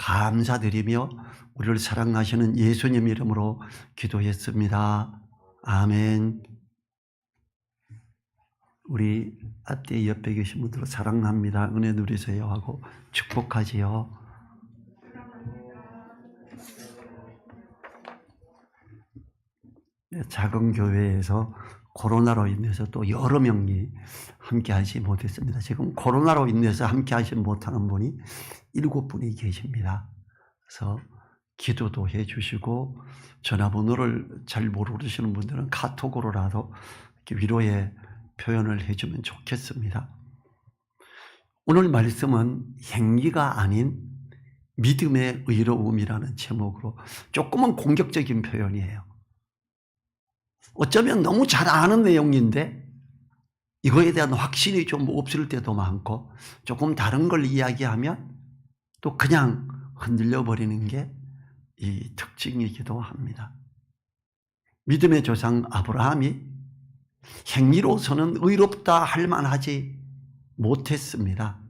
감사드리며 우리를 사랑하시는 예수님 이름으로 기도했습니다. 아멘. 우리 앞뒤 옆에 계신 분들 사랑합니다. 은혜 누리세요 하고 축복하지요. 작은 교회에서 코로나로 인해서 또 여러 명이 함께 하지 못했습니다. 지금 코로나로 인해서 함께 하지 못하는 분이 7분이 계십니다. 그래서 기도도 해 주시고 전화번호를 잘 모르시는 분들은 카톡으로라도 이렇게 위로의 표현을 해주면 좋겠습니다. 오늘 말씀은 행위가 아닌 믿음의 의로움이라는 제목으로 조금은 공격적인 표현이에요. 어쩌면 너무 잘 아는 내용인데 이거에 대한 확신이 좀 없을 때도 많고 조금 다른 걸 이야기하면 또 그냥 흔들려 버리는 게 이 특징이기도 합니다. 믿음의 조상 아브라함이 행위로서는 의롭다 할 만하지 못했습니다.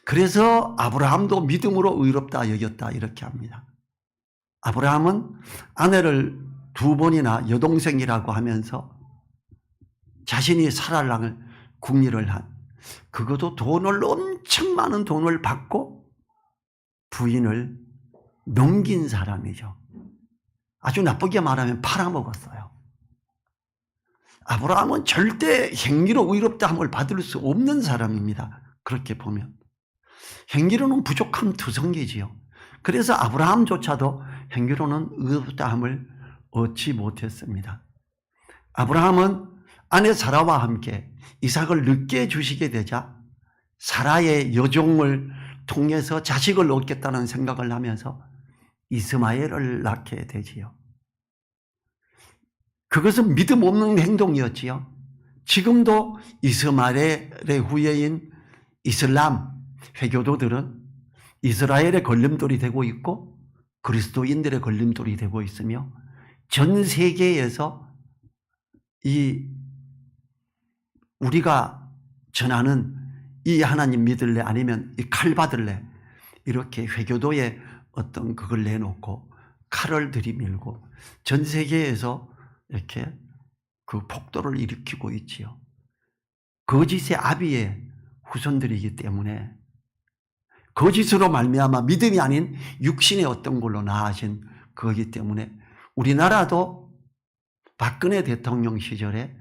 그래서 아브라함도 믿음으로 의롭다 여겼다 이렇게 합니다. 아브라함은 아내를 2번이나 여동생이라고 하면서 자신이 사랄랑을 궁리를 한, 그것도 돈을 엄청 많은 돈을 받고 부인을 넘긴 사람이죠. 아주 나쁘게 말하면 팔아먹었어요. 아브라함은 절대 행위로 의롭다함을 받을 수 없는 사람입니다. 그렇게 보면 행위로는 부족한 투성이지요. 그래서 아브라함조차도 행위로는 의롭다함을 얻지 못했습니다. 아브라함은 아내 사라와 함께 이삭을 늦게 주시게 되자 사라의 여종을 통해서 자식을 얻겠다는 생각을 하면서 이스마엘을 낳게 되지요. 그것은 믿음 없는 행동이었지요. 지금도 이스마엘의 후예인 이슬람 회교도들은 이스라엘의 걸림돌이 되고 있고 그리스도인들의 걸림돌이 되고 있으며 전 세계에서 우리가 전하는 이 하나님 믿을래 아니면 이 칼 받을래 이렇게 회교도에 어떤 그걸 내놓고 칼을 들이밀고 전 세계에서 이렇게 그 폭도를 일으키고 있지요. 거짓의 아비의 후손들이기 때문에 거짓으로 말미암아 믿음이 아닌 육신의 어떤 걸로 나아진 거기 때문에 우리나라도 박근혜 대통령 시절에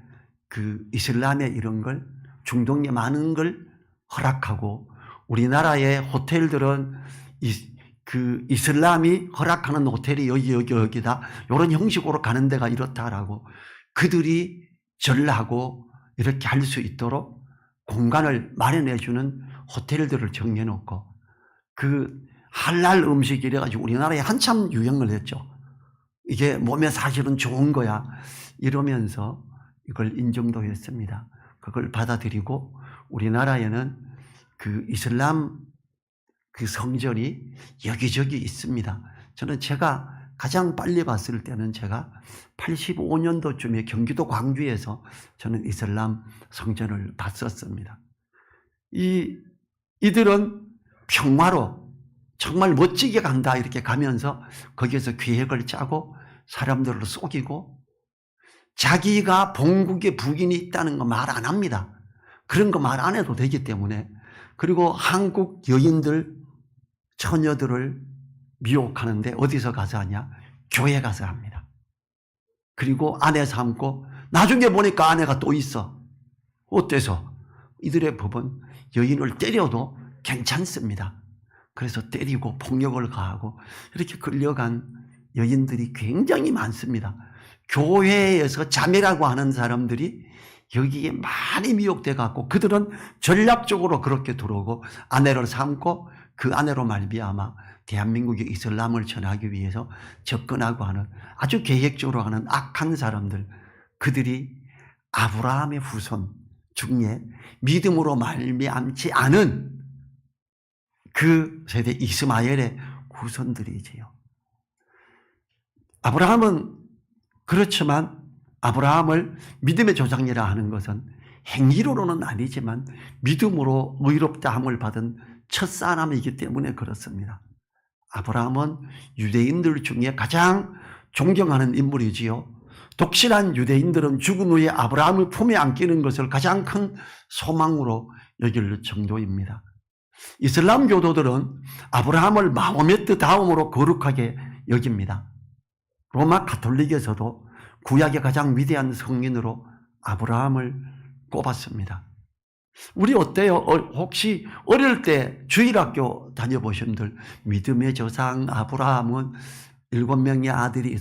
그 이슬람의 이런 걸 중동에 많은 걸 허락하고 우리나라의 호텔들은 그 이슬람이 허락하는 호텔이 여기다 이런 형식으로 가는 데가 이렇다라고 그들이 절하고 이렇게 할 수 있도록 공간을 마련해 주는 호텔들을 정해놓고 그 할랄 음식 이래가지고 우리나라에 한참 유행을 했죠. 이게 몸에 사실은 좋은 거야 이러면서 이걸 인정도 했습니다. 그걸 받아들이고 우리나라에는 그 이슬람 그 성전이 여기저기 있습니다. 저는 제가 가장 빨리 봤을 때는 제가 85년도쯤에 경기도 광주에서 저는 이슬람 성전을 봤었습니다. 이들은 평화로 정말 멋지게 간다 이렇게 가면서 거기에서 계획을 짜고 사람들을 속이고 자기가 본국에 북인이 있다는 거 말 안 합니다. 그런 거 말 안 해도 되기 때문에. 그리고 한국 여인들 처녀들을 미혹하는데 어디서 가서 하냐? 교회 가서 합니다. 그리고 아내 삼고 나중에 보니까 아내가 또 있어. 어때서? 이들의 법은 여인을 때려도 괜찮습니다. 그래서 때리고 폭력을 가하고 이렇게 끌려간 여인들이 굉장히 많습니다. 교회에서 자매라고 하는 사람들이 여기에 많이 미혹돼 갖고 그들은 전략적으로 그렇게 들어오고 아내를 삼고 그 아내로 말미암아 대한민국에 이슬람을 전하기 위해서 접근하고 하는 아주 계획적으로 하는 악한 사람들, 그들이 아브라함의 후손 중에 믿음으로 말미암지 않은 그 세대 이스마엘의 후손들이지요. 아브라함은 그렇지만 아브라함을 믿음의 조상이라 하는 것은 행위로는 아니지만 믿음으로 의롭다함을 받은 첫 사람이기 때문에 그렇습니다. 아브라함은 유대인들 중에 가장 존경하는 인물이지요. 독실한 유대인들은 죽은 후에 아브라함의 품에 안기는 것을 가장 큰 소망으로 여길 정도입니다. 이슬람 교도들은 아브라함을 마호메트 다음으로 거룩하게 여깁니다. 로마 가톨릭에서도 구약의 가장 위대한 성인으로 아브라함을 꼽았습니다. 우리 어때요? 혹시 어릴 때 주일학교 다녀보신 분들, 믿음의 조상 아브라함은 7명의 아들이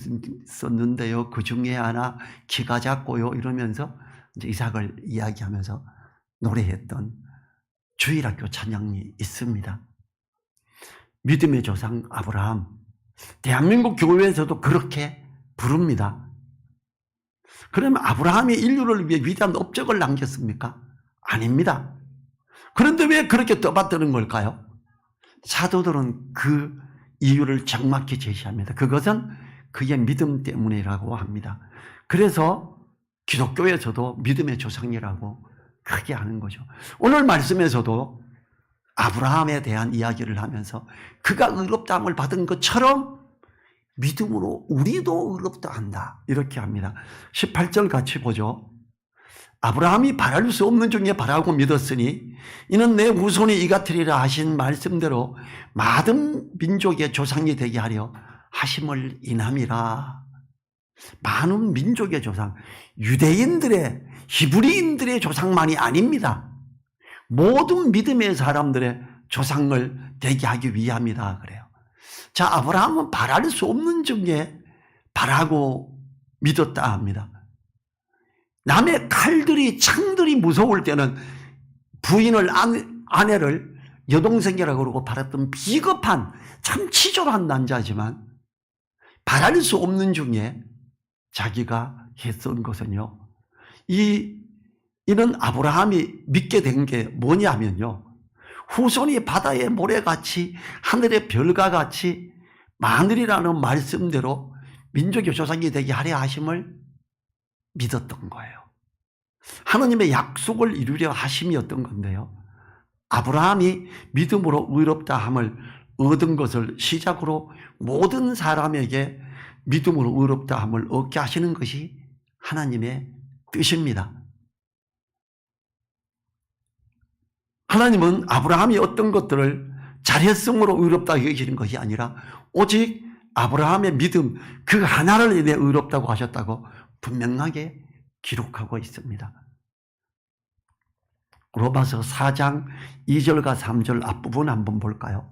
있었는데요, 그 중에 하나 키가 작고요, 이러면서 이제 이삭을 이야기하면서 노래했던 주일학교 찬양이 있습니다. 믿음의 조상 아브라함, 대한민국 교회에서도 그렇게 부릅니다. 그러면 아브라함이 인류를 위해 위대한 업적을 남겼습니까? 아닙니다. 그런데 왜 그렇게 떠받드는 걸까요? 사도들은 그 이유를 정확히 제시합니다. 그것은 그의 믿음 때문이라고 합니다. 그래서 기독교에서도 믿음의 조상이라고 크게 하는 거죠. 오늘 말씀에서도 아브라함에 대한 이야기를 하면서 그가 의롭다함을 받은 것처럼 믿음으로 우리도 의롭다 한다, 이렇게 합니다. 18절 같이 보죠. 아브라함이 바랄 수 없는 중에 바라고 믿었으니 이는 내 후손이 이같으리라 하신 말씀대로 많은 민족의 조상이 되게 하려 하심을 인함이라. 많은 민족의 조상, 유대인들의, 히브리인들의 조상만이 아닙니다. 모든 믿음의 사람들의 조상을 되게 하기 위함이다 그래요. 자, 아브라함은 바랄 수 없는 중에 바라고 믿었다 합니다. 남의 칼들이, 창들이 무서울 때는 부인을, 아내를 여동생이라고 그러고 바랐던 비겁한, 참 치졸한 남자지만 바랄 수 없는 중에 자기가 했던 것은요, 이는 아브라함이 믿게 된 게 뭐냐면요, 후손이 바다의 모래같이 하늘의 별과 같이 많으리라는 말씀대로 민족의 조상이 되게 하려 하심을 믿었던 거예요. 하나님의 약속을 이루려 하심이었던 건데요, 아브라함이 믿음으로 의롭다 함을 얻은 것을 시작으로 모든 사람에게 믿음으로 의롭다 함을 얻게 하시는 것이 하나님의 뜻입니다. 하나님은 아브라함이 어떤 것들을 잘했음으로 의롭다고 여기시는 것이 아니라 오직 아브라함의 믿음 그 하나를 인해 의롭다고 하셨다고 분명하게 기록하고 있습니다. 로마서 4장 2절과 3절 앞부분 한번 볼까요?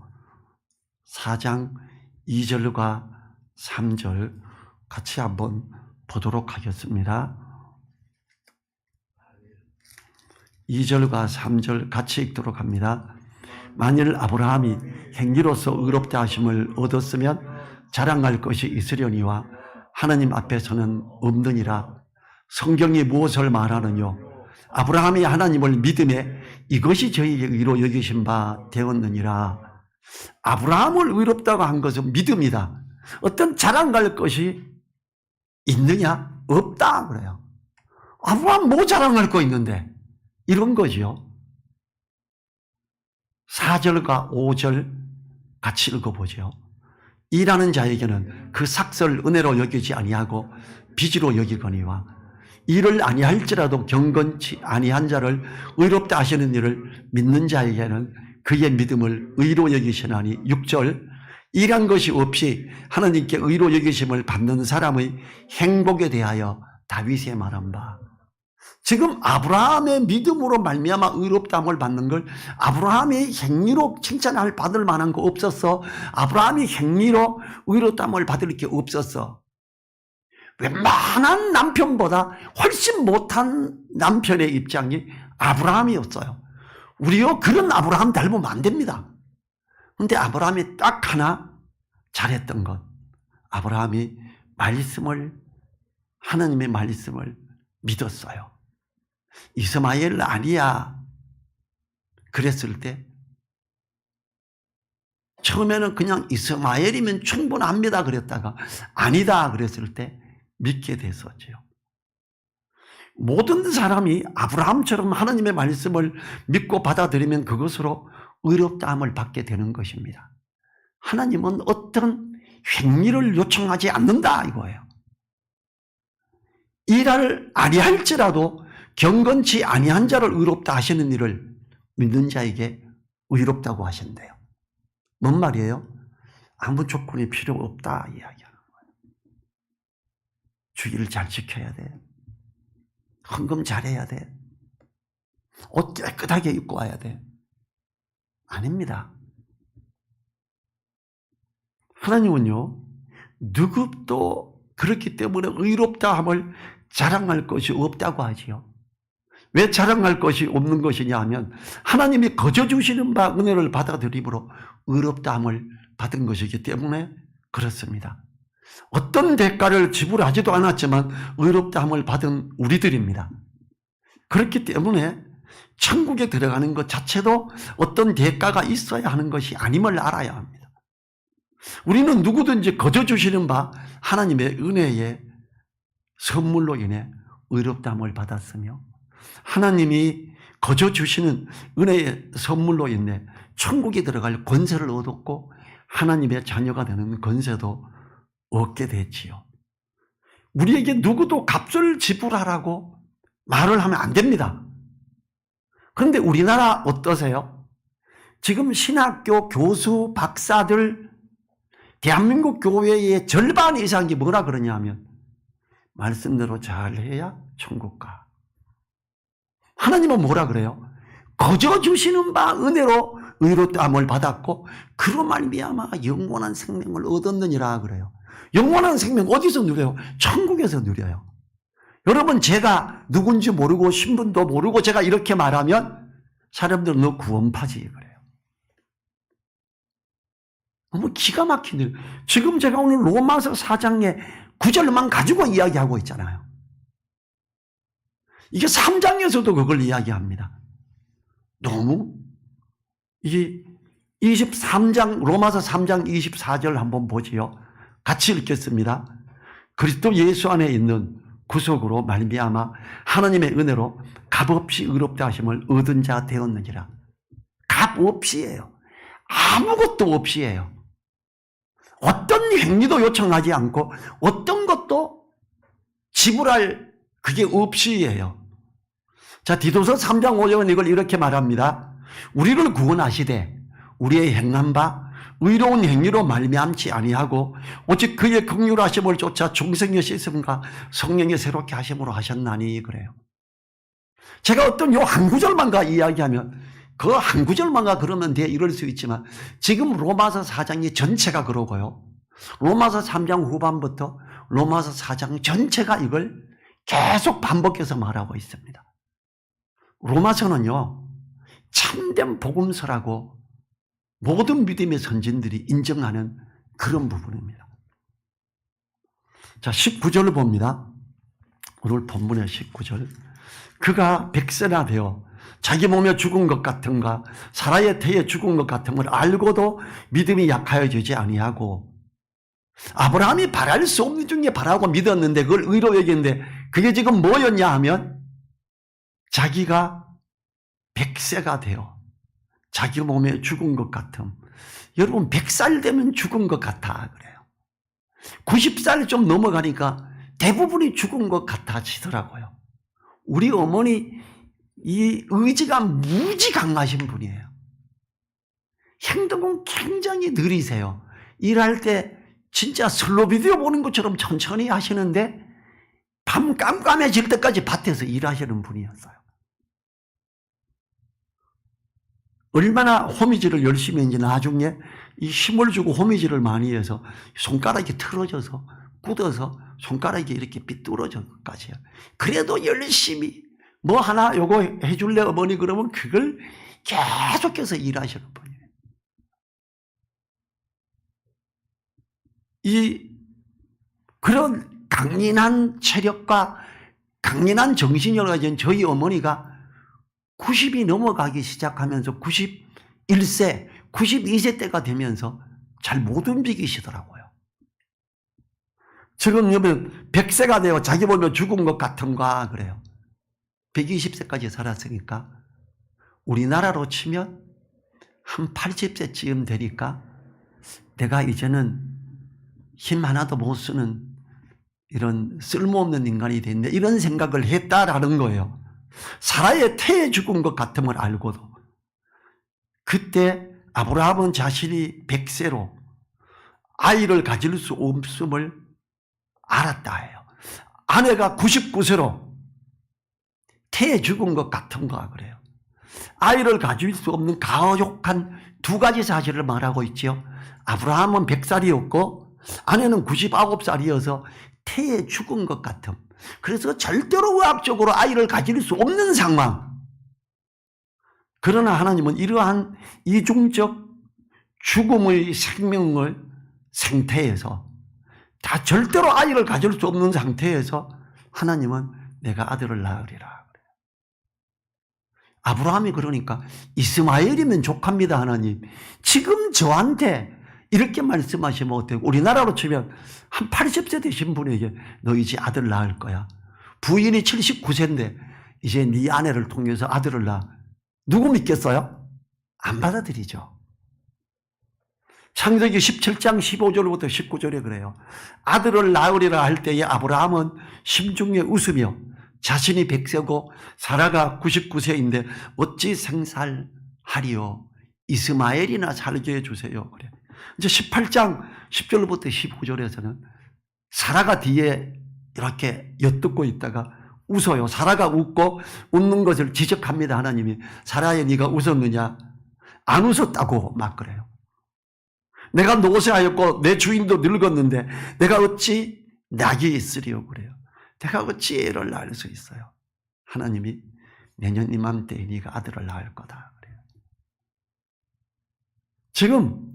4장 2절과 3절 같이 한번 보도록 하겠습니다. 2절과 3절 같이 읽도록 합니다. 만일 아브라함이 행위로서 의롭다 하심을 얻었으면 자랑할 것이 있으려니와 하나님 앞에서는 없느니라. 성경이 무엇을 말하느뇨? 아브라함이 하나님을 믿음에 이것이 저희에게 의로 여기신 바 되었느니라. 아브라함을 의롭다고 한 것은 믿음이다. 어떤 자랑할 것이 있느냐? 없다 그래요. 아브라함 뭐 자랑할 거 있는데? 이런 거지요. 4절과 5절 같이 읽어보죠. 일하는 자에게는 그 삭설 은혜로 여기지 아니하고 빚으로 여기거니와 일을 아니할지라도 경건치 아니한 자를 의롭다 하시는 일을 믿는 자에게는 그의 믿음을 의로 여기시나니. 6절 일한 것이 없이 하나님께 의로 여기심을 받는 사람의 행복에 대하여 다윗이 말한 바. 지금 아브라함의 믿음으로 말미암아 의롭다함을 받는 걸 아브라함이 행위로 칭찬할 받을 만한 거 없었어. 아브라함이 행위로 의롭다함을 받을 게 없었어. 웬만한 남편보다 훨씬 못한 남편의 입장이 아브라함이었어요. 우리요 그런 아브라함 닮으면 안 됩니다. 그런데 아브라함이 딱 하나 잘했던 것, 아브라함이 하나님의 말씀을 믿었어요. 이스마엘 아니야 그랬을 때 처음에는 그냥 이스마엘이면 충분합니다 그랬다가 아니다 그랬을 때 믿게 됐었죠. 모든 사람이 아브라함처럼 하나님의 말씀을 믿고 받아들이면 그것으로 의롭다함을 받게 되는 것입니다. 하나님은 어떤 행위를 요청하지 않는다 이거예요. 일을 아니할지라도 경건치 아니한 자를 의롭다 하시는 일을 믿는 자에게 의롭다고 하신대요. 뭔 말이에요? 아무 조건이 필요 없다 이야기하는 거예요. 주의를 잘 지켜야 돼. 헌금 잘해야 돼. 옷 깨끗하게 입고 와야 돼. 아닙니다. 하나님은요, 누구도 그렇기 때문에 의롭다함을 자랑할 것이 없다고 하지요. 왜 자랑할 것이 없는 것이냐 하면 하나님이 거저 주시는 바 은혜를 받아들임으로 의롭다함을 받은 것이기 때문에 그렇습니다. 어떤 대가를 지불하지도 않았지만 의롭다함을 받은 우리들입니다. 그렇기 때문에 천국에 들어가는 것 자체도 어떤 대가가 있어야 하는 것이 아님을 알아야 합니다. 우리는 누구든지 거저 주시는 바 하나님의 은혜의 선물로 인해 의롭다함을 받았으며 하나님이 거저 주시는 은혜의 선물로 인해 천국에 들어갈 권세를 얻었고 하나님의 자녀가 되는 권세도 얻게 됐지요. 우리에게 누구도 값을 지불하라고 말을 하면 안 됩니다. 그런데 우리나라 어떠세요? 지금 신학교 교수, 박사들, 대한민국 교회의 절반 이상이 뭐라 그러냐 하면 말씀대로 잘해야 천국 가. 하나님은 뭐라 그래요? 거저 주시는 바 은혜로 의롭다함을 받았고 그로 말미암아 영원한 생명을 얻었느니라 그래요. 영원한 생명 어디서 누려요? 천국에서 누려요. 여러분 제가 누군지 모르고 신분도 모르고 제가 이렇게 말하면 사람들은 너 구원파지 그래요. 너무 기가 막힌 일. 지금 제가 오늘 로마서 4장의 9절만 가지고 이야기하고 있잖아요. 이게 3장에서도 그걸 이야기합니다. 너무 이게 23장 로마서 3장 24절 한번 보지요. 같이 읽겠습니다. 그리스도 예수 안에 있는 구속으로 말미암아 하나님의 은혜로 값없이 의롭다 하심을 얻은 자 되었느니라. 값없이예요. 아무것도 없이예요. 어떤 행위도 요청하지 않고 어떤 것도 지불할 그게 없이예요. 자, 디도서 3장 5절은 이걸 이렇게 말합니다. 우리를 구원하시되 우리의 행한 바 의로운 행위로 말미암지 아니하고 오직 그의 긍휼하심을 쫓아 중생의 씻음과 성령의 새롭게 하심으로 하셨나니 그래요. 제가 어떤 요 한 구절만가 이야기하면 그 한 구절만가 그러면 돼 이럴 수 있지만 지금 로마서 4장이 전체가 그러고요. 로마서 3장 후반부터 로마서 4장 전체가 이걸 계속 반복해서 말하고 있습니다. 로마서는요, 참된 복음서라고 모든 믿음의 선진들이 인정하는 그런 부분입니다. 자, 19절을 봅니다. 오늘 본문의 19절. 그가 백세나 되어 자기 몸에 죽은 것 같은가 사라의 태에 죽은 것 같음을 알고도 믿음이 약하여지지 아니하고 아브라함이 바랄 수 없는 중에 바라고 믿었는데 그걸 의로 여겼는데 그게 지금 뭐였냐 하면 자기가 백세가 되어 자기 몸에 죽은 것 같음. 여러분 100살 되면 죽은 것 같아 그래요. 90살 좀 넘어가니까 대부분이 죽은 것 같아지더라고요. 우리 어머니 이 의지가 무지 강하신 분이에요. 행동은 굉장히 느리세요. 일할 때 진짜 슬로 비디오 보는 것처럼 천천히 하시는데 밤 깜깜해질 때까지 밭에서 일하시는 분이었어요. 얼마나 호미질을 열심히 했는지 나중에 이 힘을 주고 호미질을 많이 해서 손가락이 틀어져서 굳어서 손가락이 이렇게 삐뚤어져까지요. 그래도 열심히 뭐 하나 요거 해줄래 어머니 그러면 그걸 계속해서 일하시는 분이에요. 이 그런 강인한 체력과 강인한 정신을 가진 저희 어머니가 90이 넘어가기 시작하면서 91세, 92세 때가 되면서 잘 못 움직이시더라고요. 지금 여러분 100세가 되어 자기 보면 죽은 것 같은가 그래요. 120세까지 살았으니까 우리나라로 치면 한 80세쯤 되니까 내가 이제는 힘 하나도 못 쓰는 이런 쓸모없는 인간이 됐네, 이런 생각을 했다라는 거예요. 사라의 태에 죽은 것 같음을 알고도. 그때 아브라함은 자신이 100세로 아이를 가질 수 없음을 알았다 해요. 아내가 99세로 태에 죽은 것 같은 거야 그래요. 아이를 가질 수 없는 가혹한 두 가지 사실을 말하고 있지요. 아브라함은 100살이었고 아내는 99살이어서 태에 죽은 것 같음. 그래서 절대로 의학적으로 아이를 가질 수 없는 상황. 그러나 하나님은 이러한 이중적 죽음의 상태에서, 다 절대로 아이를 가질 수 없는 상태에서 하나님은 내가 아들을 낳으리라. 아브라함이 그러니까 이스마엘이면 족합니다. 하나님, 지금 저한테 이렇게 말씀하시면 어때요? 우리나라로 치면 한 80세 되신 분에게 너 이제 아들 낳을 거야. 부인이 79세인데 이제 네 아내를 통해서 아들을 낳아. 누구 믿겠어요? 안 받아들이죠. 창세기 17장 15절부터 19절에 그래요. 아들을 낳으리라 할 때에 아브라함은 심중에 웃으며 자신이 100세고 사라가 99세인데 어찌 생살하리요? 이스마엘이나 살게 해주세요. 그래. 이제 18장 10절부터 15절에서는 사라가 뒤에 이렇게 엿듣고 있다가 웃어요. 사라가 웃고 웃는 것을 지적합니다. 하나님이. 사라야, 네가 웃었느냐? 안 웃었다고 막 그래요. 내가 노쇠하였고 내 주인도 늙었는데 내가 어찌 낙이 있으리요? 그래요. 내가 어찌 애를 낳을 수 있어요? 하나님이 내년 이맘때에 네가 아들을 낳을 거다. 그래요. 지금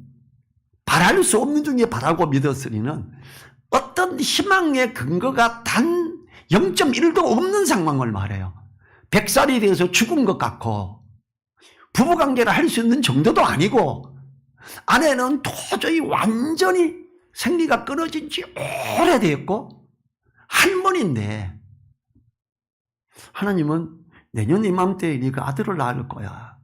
바랄 수 없는 중에 바라고 믿었으니는 어떤 희망의 근거가 단 0.1도 없는 상황을 말해요. 100살이 돼서 죽은 것 같고 부부관계를 할 수 있는 정도도 아니고 아내는 도저히 완전히 생리가 끊어진 지 오래됐고 할머니인데 하나님은 내년 이맘때에 네가 아들을 낳을 거야.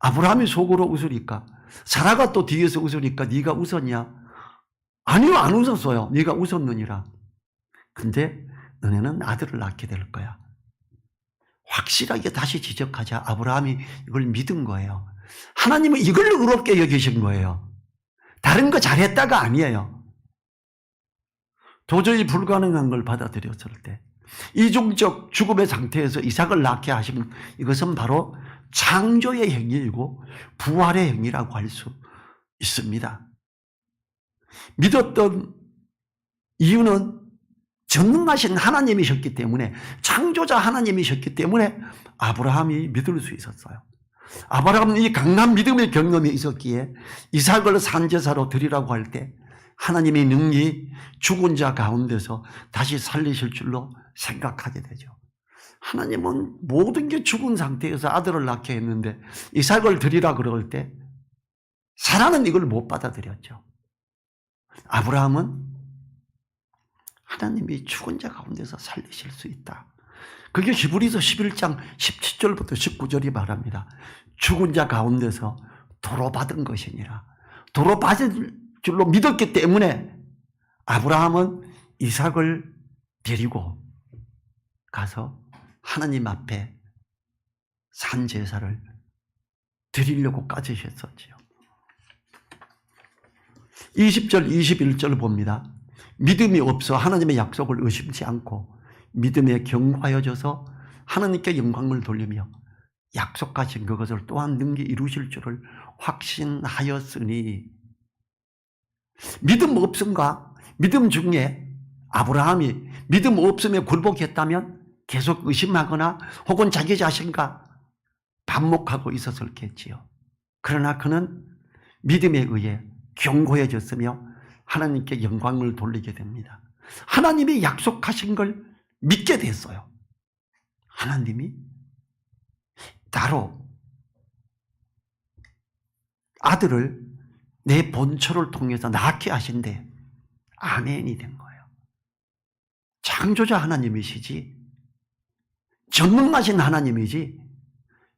아브라함이 속으로 웃으니까, 사라가 또 뒤에서 웃으니까 네가 웃었냐? 아니요, 안 웃었어요. 네가 웃었느니라. 근데 너네는 아들을 낳게 될 거야. 확실하게 다시 지적하자 아브라함이 이걸 믿은 거예요. 하나님은 이걸 의롭게 여기신 거예요. 다른 거 잘했다가 아니에요. 도저히 불가능한 걸 받아들였을 때 이중적 죽음의 상태에서 이삭을 낳게 하신 이것은 바로 창조의 행위이고 부활의 행위라고 할 수 있습니다. 믿었던 이유는 전능하신 하나님이셨기 때문에, 창조자 하나님이셨기 때문에 아브라함이 믿을 수 있었어요. 아브라함은 이 강한 믿음의 경험이 있었기에 이삭을 산제사로 드리라고 할 때 하나님의 능히 죽은 자 가운데서 다시 살리실 줄로 생각하게 되죠. 하나님은 모든 게 죽은 상태에서 아들을 낳게 했는데 이삭을 드리라 그럴 때 사라는 이걸 못 받아들였죠. 아브라함은 하나님이 죽은 자 가운데서 살리실 수 있다. 그게 히브리서 11장 17절부터 19절이 말합니다. 죽은 자 가운데서 도로 받은 것이니라. 도로 받을 줄로 믿었기 때문에 아브라함은 이삭을 데리고 가서 하나님 앞에 산제사를 드리려고까지 했었지요. 20절 21절 봅니다. 믿음이 없어 하나님의 약속을 의심치 않고 믿음에 경화여져서 하나님께 영광을 돌리며 약속하신 그것을 또한 능히 이루실 줄을 확신하였으니. 믿음 없음과 믿음 중에 아브라함이 믿음 없음에 굴복했다면 계속 의심하거나 혹은 자기 자신과 반목하고 있었겠지요. 그러나 그는 믿음에 의해 견고해졌으며 하나님께 영광을 돌리게 됩니다. 하나님이 약속하신 걸 믿게 됐어요. 하나님이 나로 아들을 내 본처를 통해서 낳게 하신대 아멘이 된 거예요. 창조자 하나님이시지, 전능하신 하나님이지,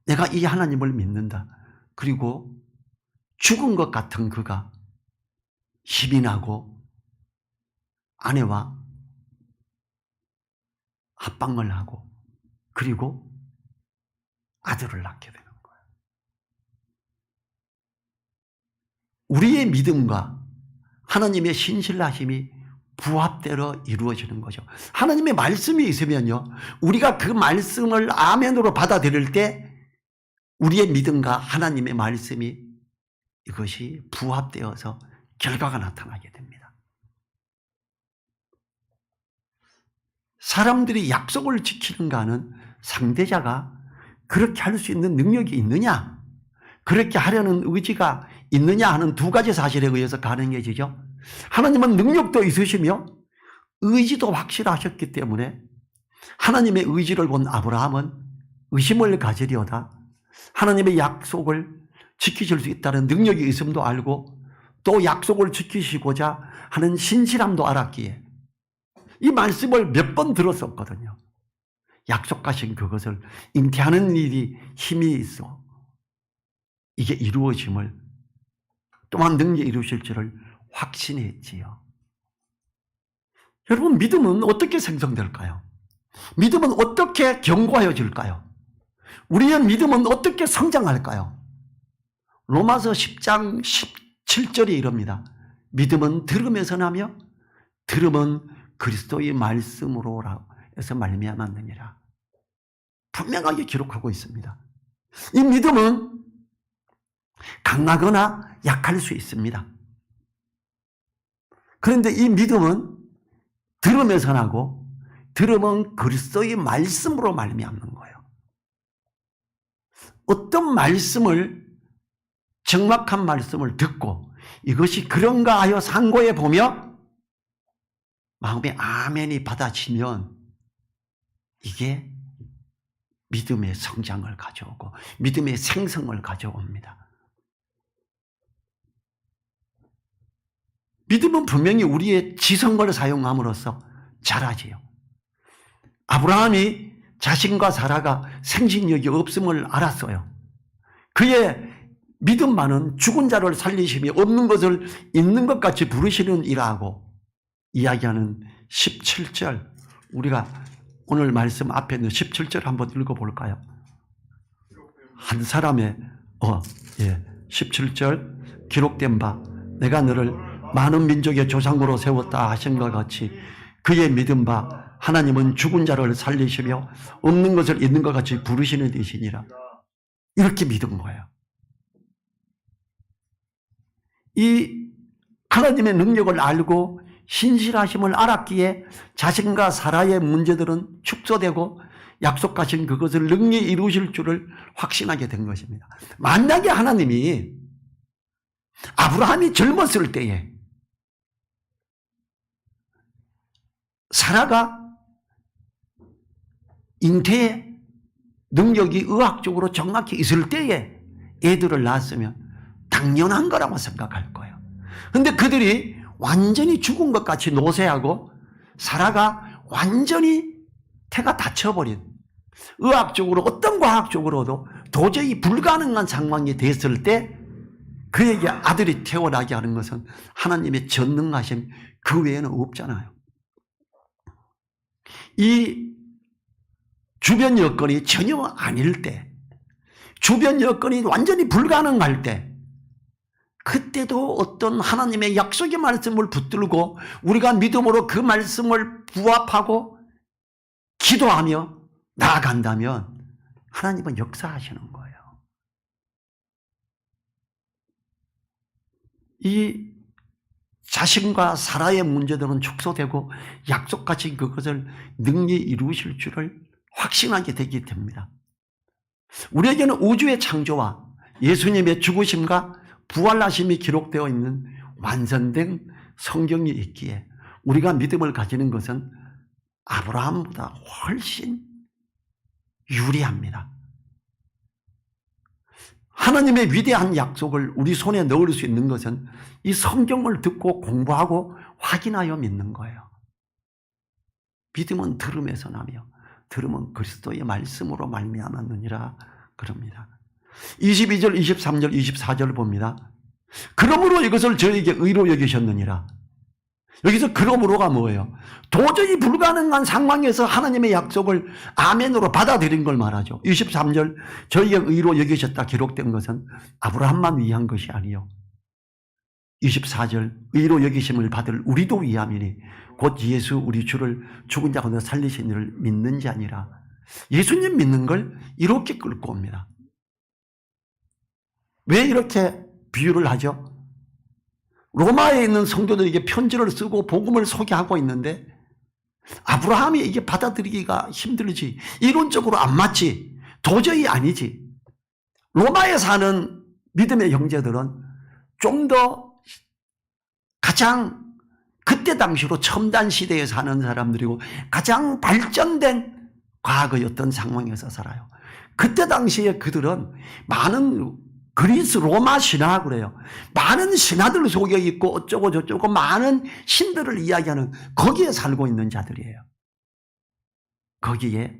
내가 이 하나님을 믿는다. 그리고 죽은 것 같은 그가 힘이 나고 아내와 합방을 하고 그리고 아들을 낳게 되는 거예요. 우리의 믿음과 하나님의 신실하심이 부합대로 이루어지는 거죠. 하나님의 말씀이 있으면요, 우리가 그 말씀을 아멘으로 받아들일 때 우리의 믿음과 하나님의 말씀이 이것이 부합되어서 결과가 나타나게 됩니다. 사람들이 약속을 지키는가는 상대자가 그렇게 할 수 있는 능력이 있느냐, 그렇게 하려는 의지가 있느냐 하는 두 가지 사실에 의해서 가능해지죠. 하나님은 능력도 있으시며 의지도 확실하셨기 때문에 하나님의 의지를 본 아브라함은 의심을 가지려다 하나님의 약속을 지키실 수 있다는 능력이 있음도 알고 또 약속을 지키시고자 하는 신실함도 알았기에 이 말씀을 몇 번 들었었거든요. 약속하신 그것을 잉태하는 일이 힘이 있어 이게 이루어짐을 또한 능히 이루실 줄을 확신했지요. 여러분, 믿음은 어떻게 생성될까요? 믿음은 어떻게 견고해질까요? 우리의 믿음은 어떻게 성장할까요? 로마서 10장 17절이 이럽니다. 믿음은 들음에서 나며 들음은 그리스도의 말씀으로 해서 말미암았느니라. 분명하게 기록하고 있습니다. 이 믿음은 강하거나 약할 수 있습니다. 그런데 이 믿음은 들음에서 나고 들음은 그리스도의 말씀으로 말미암는 거예요. 어떤 말씀을 정확한 말씀을 듣고 이것이 그런가 하여 상고해 보며 마음에 아멘이 받아지면 이게 믿음의 성장을 가져오고 믿음의 생성을 가져옵니다. 믿음은 분명히 우리의 지성을 사용함으로써 자라지요. 아브라함이 자신과 사라가 생식력이 없음을 알았어요. 그의 믿음만은 죽은 자를 살리심이 없는 것을 있는 것 같이 부르시는 이라고 이야기하는 17절, 우리가 오늘 말씀 앞에 있는 17절 한번 읽어볼까요? 한 사람의 17절 기록된 바 내가 너를 많은 민족의 조상으로 세웠다 하신 것 같이 그의 믿은 바 하나님은 죽은 자를 살리시며 없는 것을 있는 것 같이 부르시는 이시니라. 이렇게 믿은 거예요. 이 하나님의 능력을 알고 신실하심을 알았기에 자신과 사라의 문제들은 축소되고 약속하신 그것을 능히 이루실 줄을 확신하게 된 것입니다. 만약에 하나님이 아브라함이 젊었을 때에 사라가 잉태의 능력이 의학적으로 정확히 있을 때에 애들을 낳았으면 당연한 거라고 생각할 거예요. 그런데 그들이 완전히 죽은 것 같이 노쇠하고 사라가 완전히 태가 닫혀버린, 의학적으로 어떤 과학적으로도 도저히 불가능한 상황이 됐을 때 그에게 아들이 태어나게 하는 것은 하나님의 전능하심 그 외에는 없잖아요. 이 주변 여건이 전혀 아닐 때, 주변 여건이 완전히 불가능할 때, 그때도 어떤 하나님의 약속의 말씀을 붙들고 우리가 믿음으로 그 말씀을 부합하고 기도하며 나아간다면 하나님은 역사하시는 거예요. 이 자신과 사라의 문제들은 축소되고 약속하신 그것을 능히 이루실 줄을 확신하게 되게 됩니다. 우리에게는 우주의 창조와 예수님의 죽으심과 부활하심이 기록되어 있는 완성된 성경이 있기에 우리가 믿음을 가지는 것은 아브라함보다 훨씬 유리합니다. 하나님의 위대한 약속을 우리 손에 넣을 수 있는 것은 이 성경을 듣고 공부하고 확인하여 믿는 거예요. 믿음은 들음에서 나며 들음은 그리스도의 말씀으로 말미암았느니라 그럽니다. 22절, 23절, 24절을 봅니다. 그러므로 이것을 저에게 의로 여기셨느니라. 여기서 그러므로가 뭐예요? 도저히 불가능한 상황에서 하나님의 약속을 아멘으로 받아들인 걸 말하죠. 23절 저희의 의로 여기셨다 기록된 것은 아브라함만 위한 것이 아니요 24절 의로 여기심을 받을 우리도 위함이니 곧 예수 우리 주를 죽은 자 가운데 살리신 이를 믿는 자니라. 예수님 믿는 걸 이렇게 끌고 옵니다. 왜 이렇게 비유를 하죠? 로마에 있는 성도들에게 편지를 쓰고 복음을 소개하고 있는데 아브라함이 이게 받아들이기가 힘들지, 이론적으로 안 맞지, 도저히 아니지. 로마에 사는 믿음의 형제들은 좀 더 가장 그때 당시로 첨단 시대에 사는 사람들이고 가장 발전된 과거의 어떤 상황에서 살아요. 그때 당시에 그들은 많은 그리스 로마 신화 그래요. 많은 신화들 속에 있고 어쩌고 저쩌고 많은 신들을 이야기하는 거기에 살고 있는 자들이에요. 거기에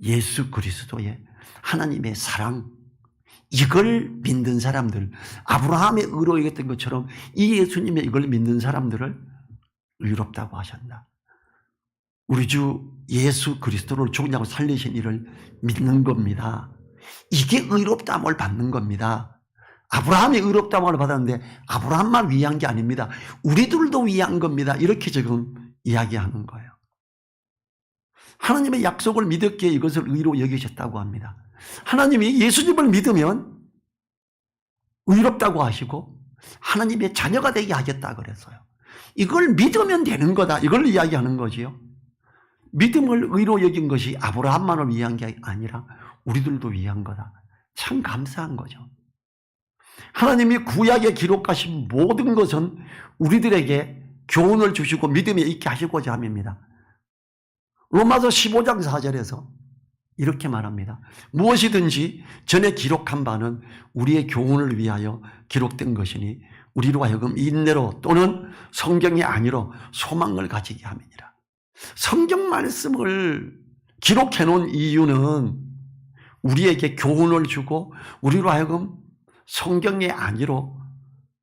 예수 그리스도의 하나님의 사랑, 이걸 믿는 사람들, 아브라함의 의로 여겼던 것처럼 이 예수님의 이걸 믿는 사람들을 의롭다고 하셨다. 우리 주 예수 그리스도를 죽은 자고 살리신 이를 믿는 겁니다. 이게 의롭다함을 받는 겁니다. 아브라함이 의롭다함을 받았는데 아브라함만 위한 게 아닙니다. 우리들도 위한 겁니다. 이렇게 지금 이야기하는 거예요. 하나님의 약속을 믿었기에 이것을 의로 여기셨다고 합니다. 하나님이 예수님을 믿으면 의롭다고 하시고 하나님의 자녀가 되게 하겠다 그랬어요. 이걸 믿으면 되는 거다, 이걸 이야기하는 거지요. 믿음을 의로 여긴 것이 아브라함만을 위한 게 아니라 우리들도 위한 거다. 참 감사한 거죠. 하나님이 구약에 기록하신 모든 것은 우리들에게 교훈을 주시고 믿음에 있게 하시고자 함입니다. 로마서 15장 4절에서 이렇게 말합니다. 무엇이든지 전에 기록한 바는 우리의 교훈을 위하여 기록된 것이니 우리로 하여금 인내로 또는 성경이 아니로 소망을 가지게 함이니라. 성경 말씀을 기록해 놓은 이유는 우리에게 교훈을 주고 우리로 하여금 성경의 아니로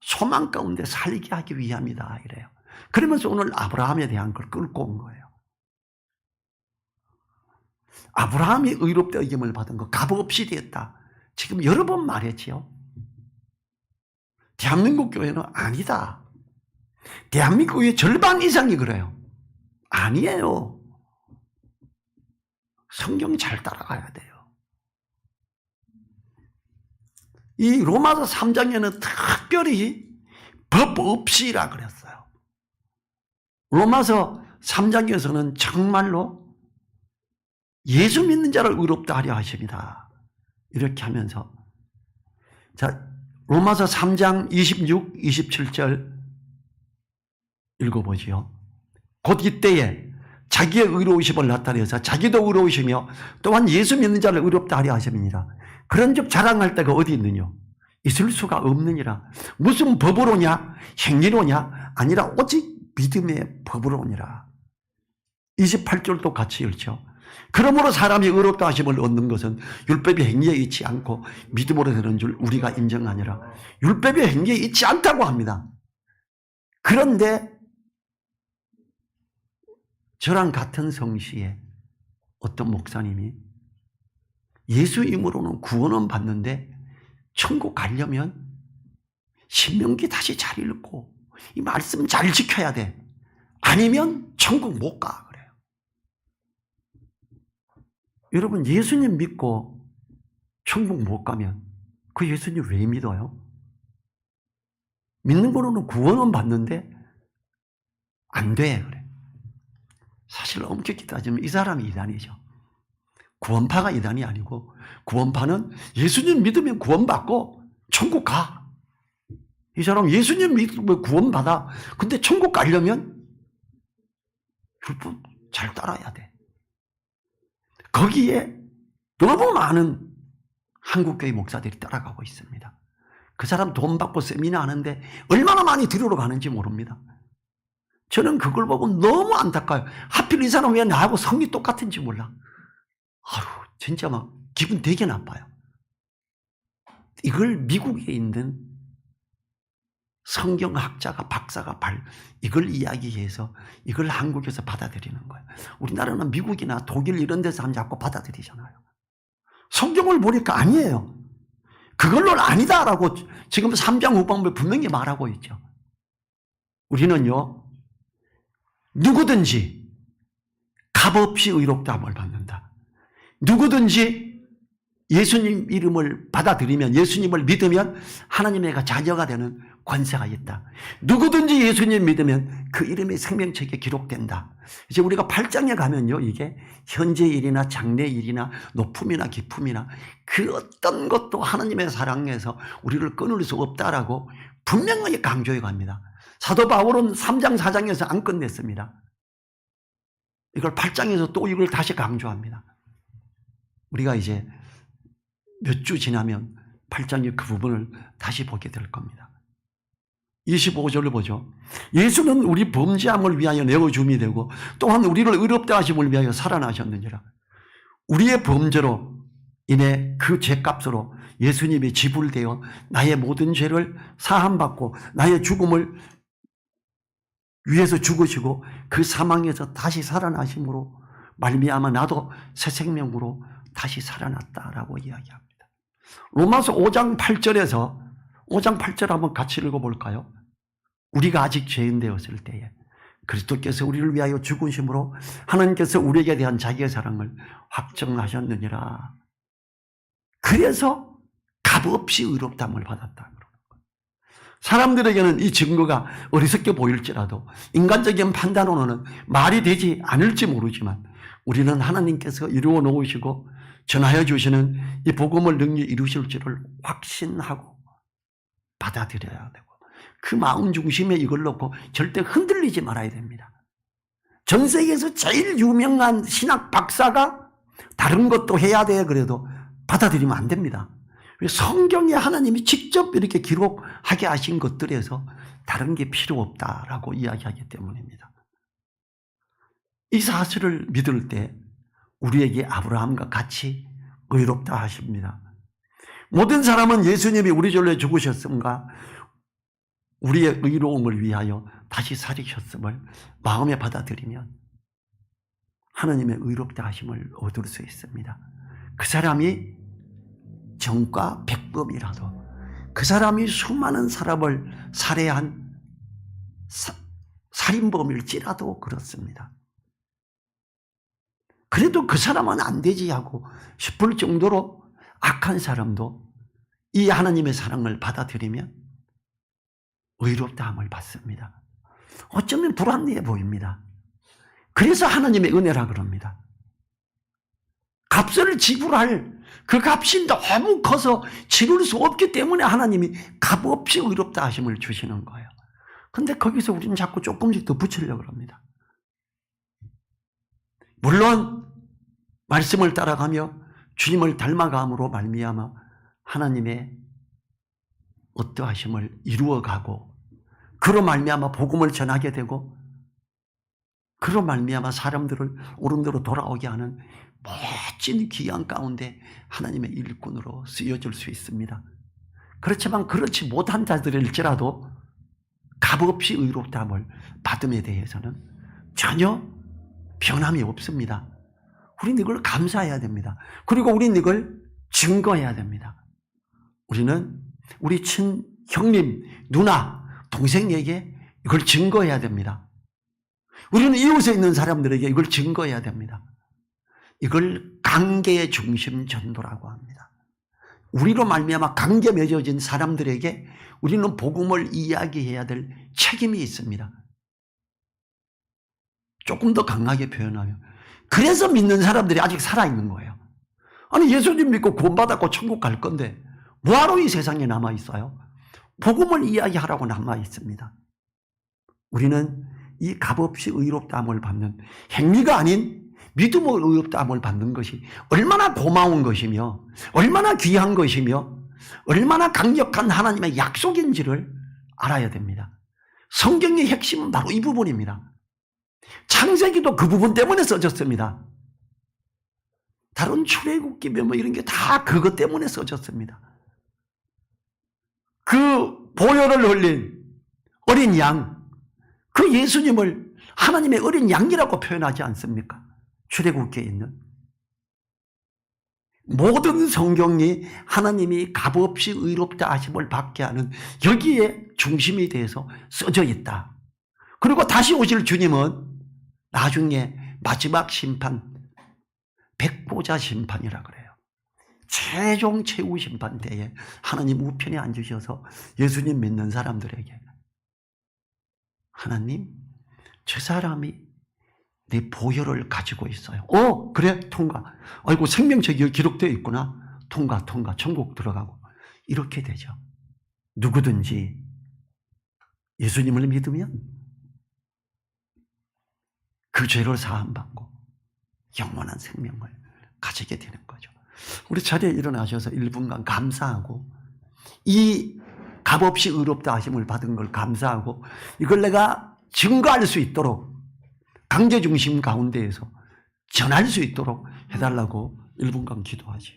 소망 가운데 살게 하기 위함이다 이래요. 그러면서 오늘 아브라함에 대한 걸 끌고 온 거예요. 아브라함이 의롭다 여김을 받은 거 값없이 되었다. 지금 여러 번 말했지요. 대한민국 교회는 아니다. 대한민국의 절반 이상이 그래요. 아니에요. 성경 잘 따라가야 돼요. 이 로마서 3장에는 특별히 법 없이라 그랬어요. 로마서 3장에서는 정말로 예수 믿는 자를 의롭다 하려 하십니다. 이렇게 하면서 자 로마서 3장 26, 27절 읽어보지요. 곧 이때에 자기의 의로우심을 나타내서 자기도 의로우시며 또한 예수 믿는 자를 의롭다 하려 하심이니라. 그런즉 자랑할 데가 어디 있느냐? 있을 수가 없느니라. 무슨 법으로냐? 행위로냐? 아니라 오직 믿음의 법으로니라. 28절도 같이 읽죠. 그러므로 사람이 의롭다 하심을 얻는 것은 율법의 행위에 있지 않고 믿음으로 되는 줄 우리가 인정하니라. 율법의 행위에 있지 않다고 합니다. 그런데 저랑 같은 성시에 어떤 목사님이 예수 이름으로는 구원은 받는데 천국 가려면 신명기 다시 잘 읽고 이 말씀 잘 지켜야 돼. 아니면 천국 못 가 그래요. 여러분 예수님 믿고 천국 못 가면 그 예수님 왜 믿어요? 믿는 거로는 구원은 받는데 안 돼 그래. 사실 엄격히 따지면 이 사람이 이단이죠. 구원파가 이단이 아니고 구원파는 예수님 믿으면 구원받고 천국 가. 이 사람 예수님 믿으면 구원받아. 근데 천국 가려면 율법 잘 따라야 돼. 거기에 너무 많은 한국교회 목사들이 따라가고 있습니다. 그 사람 돈 받고 세미나 하는데 얼마나 많이 들으러 가는지 모릅니다. 저는 그걸 보고 너무 안타까워요. 하필 이 사람 왜 나하고 성이 똑같은지 몰라. 아유, 진짜 막 기분 되게 나빠요. 이걸 미국에 있는 성경학자가 박사가 이걸 이야기해서 이걸 한국에서 받아들이는 거예요. 우리나라는 미국이나 독일 이런 데서 하면 자꾸 받아들이잖아요. 성경을 보니까 아니에요. 그걸로는 아니다라고 지금 3장 후반부에 분명히 말하고 있죠. 우리는요, 누구든지 값없이 의롭다함을 받는다. 누구든지 예수님 이름을 받아들이면, 예수님을 믿으면 하나님의 자녀가 되는 권세가 있다. 누구든지 예수님 믿으면 그 이름이 생명책에 기록된다. 이제 우리가 8장에 가면요, 이게 현재 일이나 장래 일이나 높음이나 기쁨이나 그 어떤 것도 하나님의 사랑에서 우리를 끊을 수 없다라고 분명하게 강조해 갑니다. 사도 바울은 3장 4장에서 안 끝냈습니다. 이걸 8장에서 또 이걸 다시 강조합니다. 우리가 이제 몇 주 지나면 8장의 그 부분을 다시 보게 될 겁니다. 25절을 보죠. 예수는 우리 범죄함을 위하여 내어줌이 되고 또한 우리를 의롭다 하심을 위하여 살아나셨느니라. 우리의 범죄로 인해 그 죄값으로 예수님이 지불되어 나의 모든 죄를 사함받고 나의 죽음을 위해서 죽으시고 그 사망에서 다시 살아나심으로 말미암아 나도 새 생명으로 다시 살아났다라고 이야기합니다. 로마서 5장 8절에서 5장 8절 한번 같이 읽어볼까요? 우리가 아직 죄인 되었을 때에 그리스도께서 우리를 위하여 죽으심으로 하나님께서 우리에게 대한 자기의 사랑을 확정하셨느니라. 그래서 값없이 의롭다함을 받았다. 사람들에게는 이 증거가 어리석게 보일지라도 인간적인 판단으로는 말이 되지 않을지 모르지만 우리는 하나님께서 이루어 놓으시고 전하여 주시는 이 복음을 능히 이루실 줄을 확신하고 받아들여야 되고 그 마음 중심에 이걸 놓고 절대 흔들리지 말아야 됩니다. 전 세계에서 제일 유명한 신학 박사가 다른 것도 해야 돼 그래도 받아들이면 안 됩니다. 성경에 하나님이 직접 이렇게 기록하게 하신 것들에서 다른 게 필요 없다라고 이야기하기 때문입니다. 이 사실을 믿을 때 우리에게 아브라함과 같이 의롭다 하십니다. 모든 사람은 예수님이 우리 전에 죽으셨음과 우리의 의로움을 위하여 다시 살리셨음을 마음에 받아들이면 하나님의 의롭다 하심을 얻을 수 있습니다. 그 사람이 정과 백범이라도 그 사람이 수많은 사람을 살해한 살인범일지라도 그렇습니다. 그래도 그 사람은 안 되지 하고 싶을 정도로 악한 사람도 이 하나님의 사랑을 받아들이면 의롭다함을 받습니다. 어쩌면 불합리해 보입니다. 그래서 하나님의 은혜라 그럽니다. 값을 지불할 그 값이 너무 커서 지를 수 없기 때문에 하나님이 값없이 의롭다 하심을 주시는 거예요. 근데 거기서 우리는 자꾸 조금씩 더 붙이려고 합니다. 물론 말씀을 따라가며 주님을 닮아감으로 말미암아 하나님의 어떠하심을 이루어가고 그로 말미암아 복음을 전하게 되고 그로 말미암아 사람들을 옳은 대로 돌아오게 하는 멋진 귀한 가운데 하나님의 일꾼으로 쓰여질 수 있습니다. 그렇지만 그렇지 못한 자들일지라도 값없이 의롭다함을 받음에 대해서는 전혀 변함이 없습니다. 우리는 이걸 감사해야 됩니다. 그리고 우리는 이걸 증거해야 됩니다. 우리는 우리 친형님, 누나, 동생에게 이걸 증거해야 됩니다. 우리는 이웃에 있는 사람들에게 이걸 증거해야 됩니다. 이걸 관계의 중심 전도라고 합니다. 우리로 말미암아 관계 맺어진 사람들에게 우리는 복음을 이야기해야 될 책임이 있습니다. 조금 더 강하게 표현하면 그래서 믿는 사람들이 아직 살아있는 거예요. 아니 예수님 믿고 구원받았고 천국 갈 건데 뭐하러 이 세상에 남아있어요? 복음을 이야기하라고 남아있습니다. 우리는 이 값없이 의롭다함을 받는 행위가 아닌 믿음으로 의롭다함을 받는 것이 얼마나 고마운 것이며 얼마나 귀한 것이며 얼마나 강력한 하나님의 약속인지를 알아야 됩니다. 성경의 핵심은 바로 이 부분입니다. 창세기도 그 부분 때문에 써졌습니다. 다른 출애굽기며 뭐 이런 게 다 그것 때문에 써졌습니다. 그 보혈을 흘린 어린 양, 그 예수님을 하나님의 어린 양이라고 표현하지 않습니까? 출애굽기에 있는 모든 성경이 하나님이 값없이 의롭다 하심을 받게 하는 여기에 중심이 돼서 써져 있다. 그리고 다시 오실 주님은 나중에 마지막 심판, 백보자 심판이라 그래요. 최종 최후 심판 때에 하나님 우편에 앉으셔서 예수님 믿는 사람들에게 하나님, 저 사람이 내 보혈을 가지고 있어요. 그래, 통과. 아이고, 생명책이 기록되어 있구나. 통과. 천국 들어가고. 이렇게 되죠. 누구든지 예수님을 믿으면 그 죄를 사함받고 영원한 생명을 가지게 되는 거죠. 우리 자리에 일어나셔서 1분간 감사하고, 이 값없이 의롭다 하심을 받은 걸 감사하고, 이걸 내가 증거할 수 있도록 강제중심 가운데에서 전할 수 있도록 해달라고 1분간 기도하죠.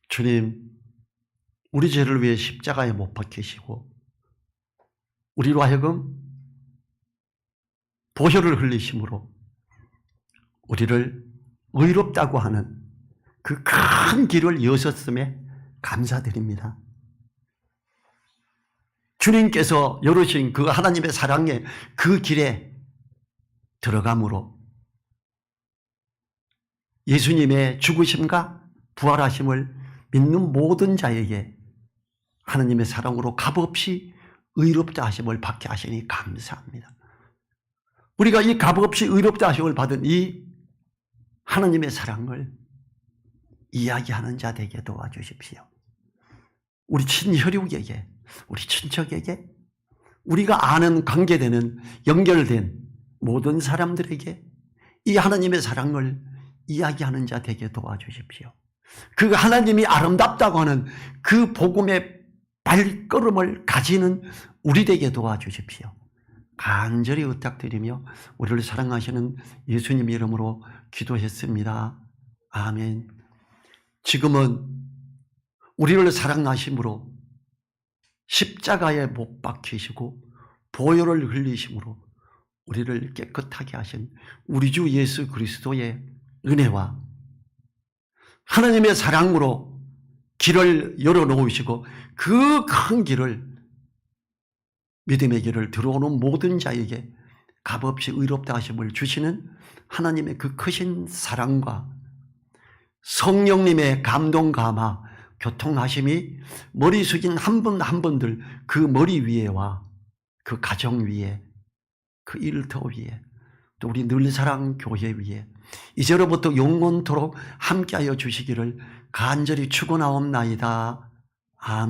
주님, 우리 죄를 위해 십자가에 못 박히시고 우리로 하여금 보혈을 흘리심으로 우리를 의롭다고 하는 그 큰 길을 여셨음에 감사드립니다. 주님께서 열으신 그 하나님의 사랑의 그 길에 들어감으로 예수님의 죽으심과 부활하심을 믿는 모든 자에게 하나님의 사랑으로 값없이 의롭다 하심을 받게 하시니 감사합니다. 우리가 이 값없이 의롭다 하심을 받은 이 하나님의 사랑을 이야기하는 자 되게 도와주십시오. 우리 친혈육에게, 우리 친척에게, 우리가 아는 관계되는 연결된 모든 사람들에게 이 하나님의 사랑을 이야기하는 자 되게 도와주십시오. 그 하나님이 아름답다고 하는 그 복음의 발걸음을 가지는 우리 되게 도와주십시오. 간절히 부탁드리며 우리를 사랑하시는 예수님 이름으로 기도했습니다. 아멘. 지금은 우리를 사랑하심으로 십자가에 못 박히시고 보혈을 흘리심으로 우리를 깨끗하게 하신 우리 주 예수 그리스도의 은혜와 하나님의 사랑으로 길을 열어놓으시고 그 큰 길을, 믿음의 길을 들어오는 모든 자에게 값없이 의롭다 하심을 주시는 하나님의 그 크신 사랑과 성령님의 감동 감화 교통하심이 머리 숙인 한 분 한 분들 그 머리 위에와 그 가정 위에, 그 일터 위에, 또 우리 늘사랑 교회 위에 이제로부터 영원토록 함께하여 주시기를 간절히 축원하옵나이다. 아멘.